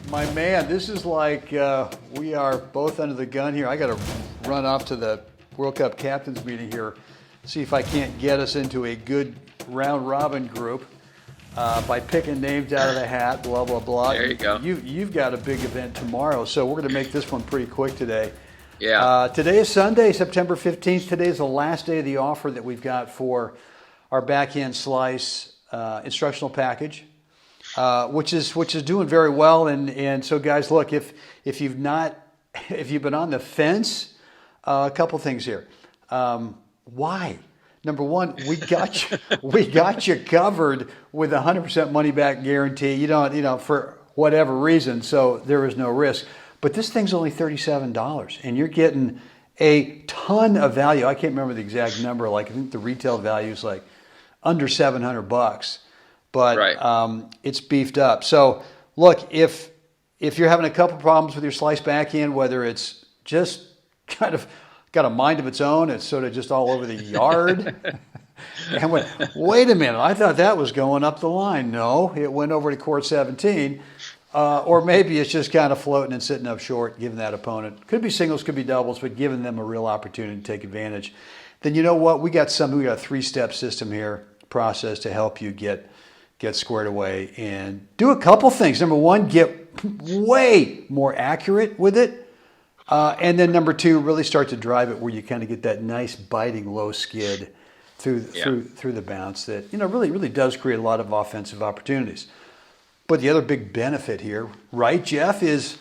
My man, this is like we are both under the gun here. I got to run off to the World Cup captains meeting here, see if I can't get us into a good round robin group by picking names out of the hat. Blah blah blah. There you go. You've got a big event tomorrow, so we're going to make this one pretty quick today. Yeah. Today is Sunday, September 15th. Today is the last day of the offer that we've got for our backhand slice instructional package. Which is doing very well, and so guys, look, if you've been on the fence, a couple things here. Why? Number one, we got you covered with 100% money back guarantee. You don't, for whatever reason, so there is no risk. But this thing's only $37, and you're getting a ton of value. I can't remember the exact number. Like I think the retail value is like under $700. But right. It's beefed up. So look, if you're having a couple problems with your slice backhand, whether it's just kind of got a mind of its own, it's sort of just all over the yard. And wait a minute, I thought that was going up the line. No, it went over to court 17. Or maybe it's just kind of floating and sitting up short, giving that opponent. Could be singles, could be doubles, but giving them a real opportunity to take advantage. Then you know what? We got a 3-step system here, process to help you get squared away and do a couple things. Number one, get way more accurate with it. And then number two, really start to drive it where you kind of get that nice biting low skid through the bounce that, really does create a lot of offensive opportunities. But the other big benefit here, right, Jeff, is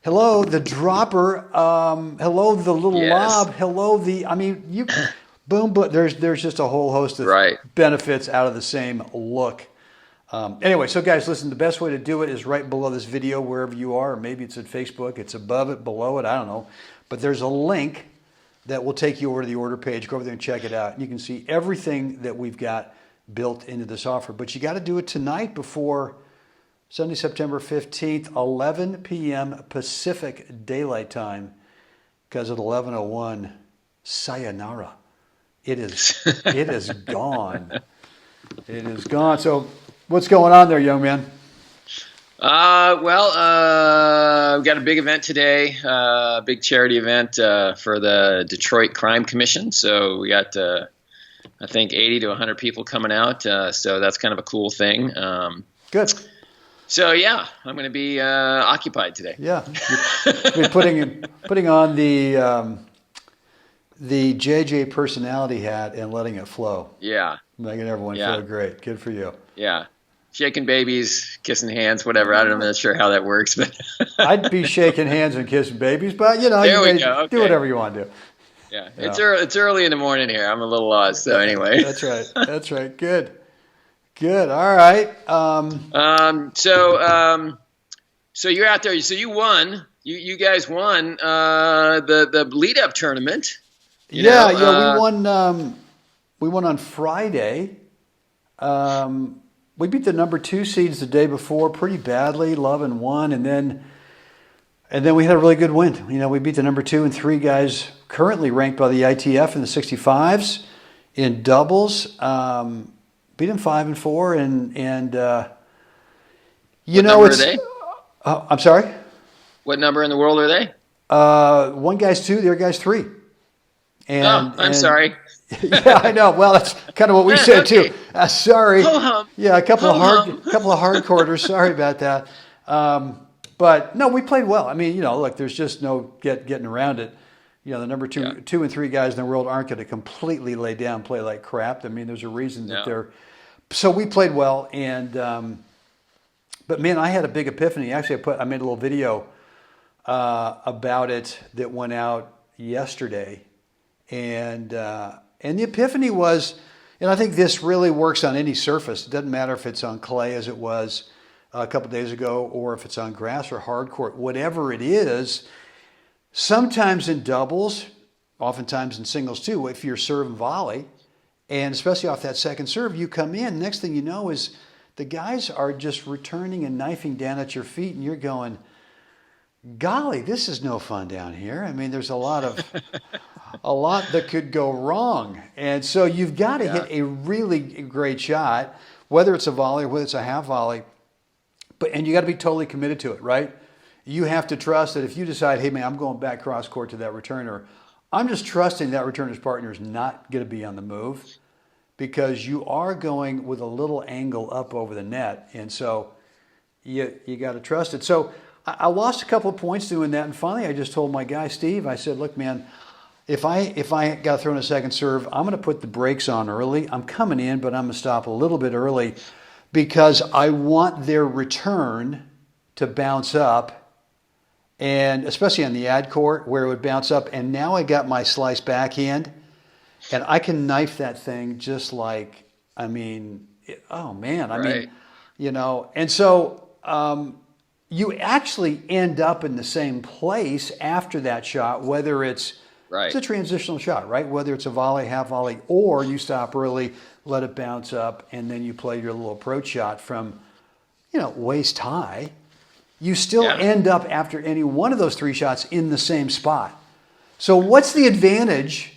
hello, the dropper, hello, the little lob, hello, boom, but there's just a whole host of benefits out of the same look. Anyway, so guys, listen, the best way to do it is right below this video, wherever you are, or maybe it's at Facebook, it's above it, below it, I don't know. But there's a link that will take you over to the order page. Go over there and check it out. And you can see everything that we've got built into this offer. But you got to do it tonight before Sunday, September 15th, 11 p.m. Pacific Daylight Time, because at 11:01, sayonara. It is gone. It is gone. So what's going on there, young man? We've got a big event today, big charity event for the Detroit Crime Commission. So we got, I think, 80 to 100 people coming out. So that's kind of a cool thing. Good. So yeah, I'm going to be occupied today. Yeah, you're putting on the JJ personality hat and letting it flow. Yeah, making everyone feel great. Good for you. Yeah, shaking babies, kissing hands, whatever. I'm not sure how that works, but I'd be shaking hands and kissing babies, but you do whatever you want to do. Yeah, it's early in the morning here. I'm a little lost, so anyway. That's right. Good. All right. So you're out there. So you won. You guys won the lead up tournament. We won. We won on Friday. We beat the number 2 seeds the day before pretty badly. Love and won, and then we had a really good win. We beat the number 2 and 3 guys currently ranked by the ITF in the 65s in doubles. Beat them 5-4, and what number are they? I'm sorry. What number in the world are they? One guy's 2, the other guy's 3. I'm sorry. Yeah, I know. Well, that's kind of what we said too. Sorry. Ho-hum. Yeah, a couple of hard quarters. Sorry about that. But no, we played well. Look, there's just no getting around it. The number 2 and 3 guys in the world aren't going to completely lay down, play like crap. There's a reason that they're. So we played well, and but man, I had a big epiphany. Actually, I made a little video about it that went out yesterday, and the epiphany was, and I think this really works on any surface. It doesn't matter if it's on clay as it was a couple days ago, or if it's on grass or hard court, whatever it is. Sometimes in doubles, oftentimes in singles too, if you're serving volley, and especially off that second serve, you come in, next thing you know is the guys are just returning and knifing down at your feet, and you're going, golly, this is no fun down here. There's a lot that could go wrong. And so you've got to hit a really great shot, whether it's a volley or whether it's a half volley, and you got to be totally committed to it, right? You have to trust that if you decide, hey man, I'm going back cross court to that returner, I'm just trusting that returner's partner is not going to be on the move, because you are going with a little angle up over the net, and so you got to trust it. So I lost a couple of points doing that, and finally I just told my guy Steve, I said, look man, if I got thrown a second serve, I'm going to put the brakes on early. I'm coming in, but I'm going to stop a little bit early, because I want their return to bounce up, and especially on the ad court where it would bounce up. And now I got my slice backhand, and I can knife that thing just like, I mean, oh man, I mean, you know, and so you actually end up in the same place after that shot, whether it's a transitional shot, right? Whether it's a volley, half volley, or you stop early, let it bounce up, and then you play your little approach shot from, you know, waist high. You still end up after any one of those three shots in the same spot. So what's the advantage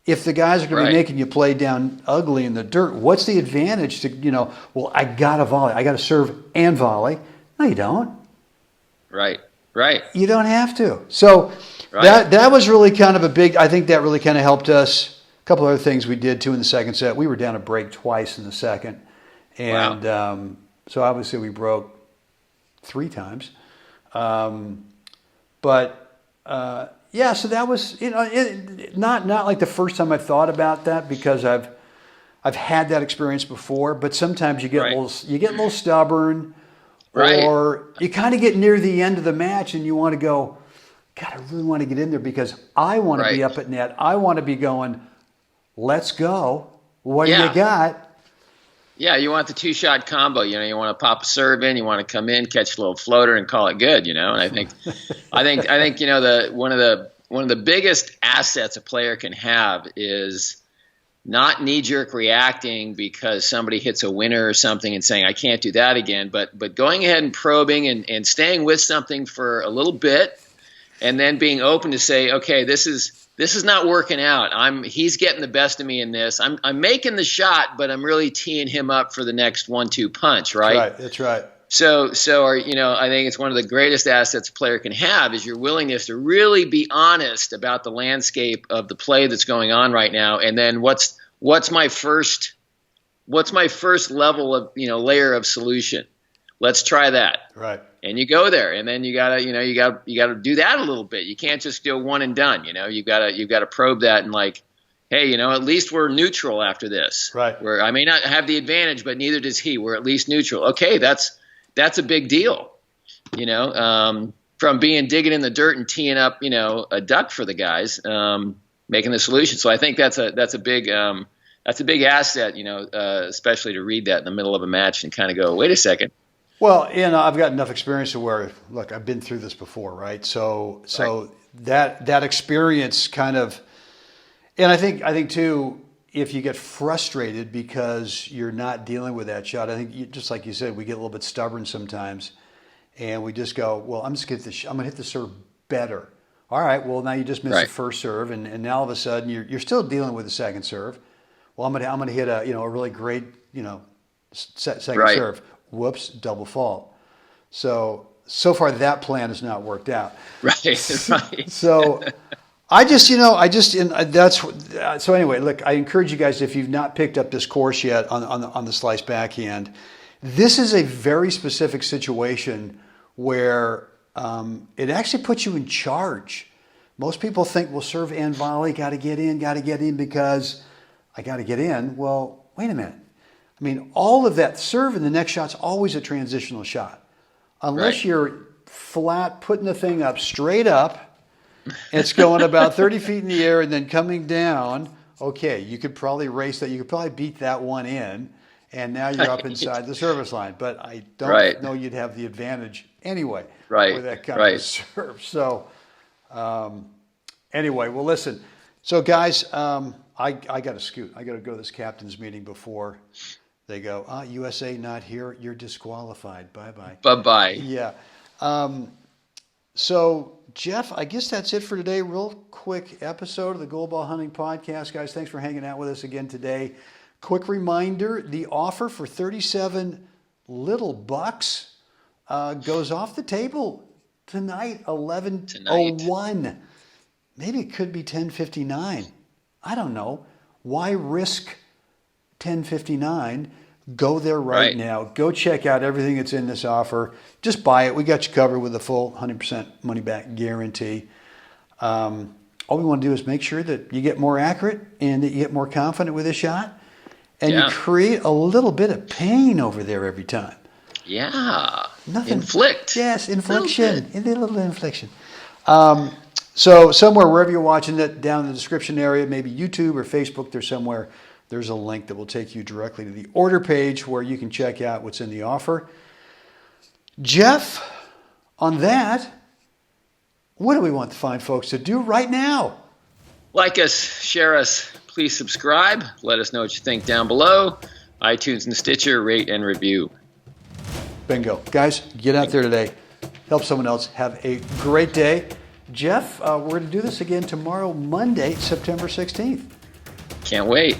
if the guys are going to be making you play down ugly in the dirt? What's the advantage to, you know, well, I got to volley, I got to serve and volley. No, you don't. Right. You don't have to. So that was really kind of a big, I think that really kind of helped us. A couple other things we did too in the second set. We were down a break twice in the second. And so obviously we broke 3 times. So that was, you know, not like the first time I thought about that, because I've had that experience before, but sometimes you get a little stubborn, or you kind of get near the end of the match and you want to go, God, I really want to get in there because I want to be up at net. I want to be going, let's go. What do you got? Yeah, you want the 2-shot combo. You know, you want to pop a serve in, you want to come in, catch a little floater, and call it good. You know, and I think, you know, one of the biggest assets a player can have is not knee-jerk reacting because somebody hits a winner or something and saying, I can't do that again, but going ahead and probing and staying with something for a little bit, and then being open to say, okay, this is not working out. He's getting the best of me in this. I'm making the shot, but I'm really teeing him up for the next 1-2 punch, right? That's right. So you know, I think it's one of the greatest assets a player can have is your willingness to really be honest about the landscape of the play that's going on right now, and then what's my first level of, you know, layer of solution. Let's try that. Right. And you go there, and then you gotta do that a little bit. You can't just go one and done. You know, you've gotta probe that and like, hey, you know, at least we're neutral after this. Right. Where I may not have the advantage, but neither does he. We're at least neutral. Okay, that's a big deal. You know, from digging in the dirt and teeing up, you know, a duck for the guys, making the solution. So I think that's a big asset. You know, especially to read that in the middle of a match and kind of go, wait a second. Well, and I've got enough experience to where, look, I've been through this before, right? So that experience kind of, and I think too, if you get frustrated because you're not dealing with that shot, I think just like you said, we get a little bit stubborn sometimes, and we just go, well, I'm going to hit the serve better. All right, well now you just missed the first serve, and now all of a sudden you're still dealing with the second serve. Well, I'm going to hit a really great second serve. Whoops, double fault. So far that plan has not worked out. Right. So so anyway, look, I encourage you guys, if you've not picked up this course yet on the slice backhand, this is a very specific situation where it actually puts you in charge. Most people think, well, serve and volley, got to get in because I got to get in. Well, wait a minute. I mean, all of that serve and the next shot's always a transitional shot. Unless you're flat, putting the thing up straight up, it's going about 30 feet in the air and then coming down. Okay, you could probably race that. You could probably beat that one in, and now you're up inside the service line. But I don't know you'd have the advantage anyway with that kind of serve. So anyway, well, listen. So guys, I got to scoot. I got to go to this captain's meeting before they go, USA not here. You're disqualified. Bye-bye. Bye-bye. Yeah. So, Jeff, I guess that's it for today. Real quick episode of the Gold Ball Hunting Podcast. Guys, thanks for hanging out with us again today. Quick reminder, the offer for 37 little bucks goes off the table tonight, 11:01. Maybe it could be 10:59. I don't know. Why risk 10:59? Go there right now. Go check out everything that's in this offer. Just buy it. We got you covered with a full 100% money back guarantee. All we want to do is make sure that you get more accurate and that you get more confident with this shot. And you create a little bit of pain over there every time. Yeah. Nothing. Inflict. Yes, infliction. A little infliction. So somewhere, wherever you're watching it, down in the description area, maybe YouTube or Facebook, there's somewhere, there's a link that will take you directly to the order page where you can check out what's in the offer. Jeff, on that, what do we want the fine folks to do right now? Like us, share us, please subscribe. Let us know what you think down below. iTunes and Stitcher, rate and review. Bingo. Guys, get out there today. Help someone else. Have a great day. Jeff, we're going to do this again tomorrow, Monday, September 16th. Can't wait.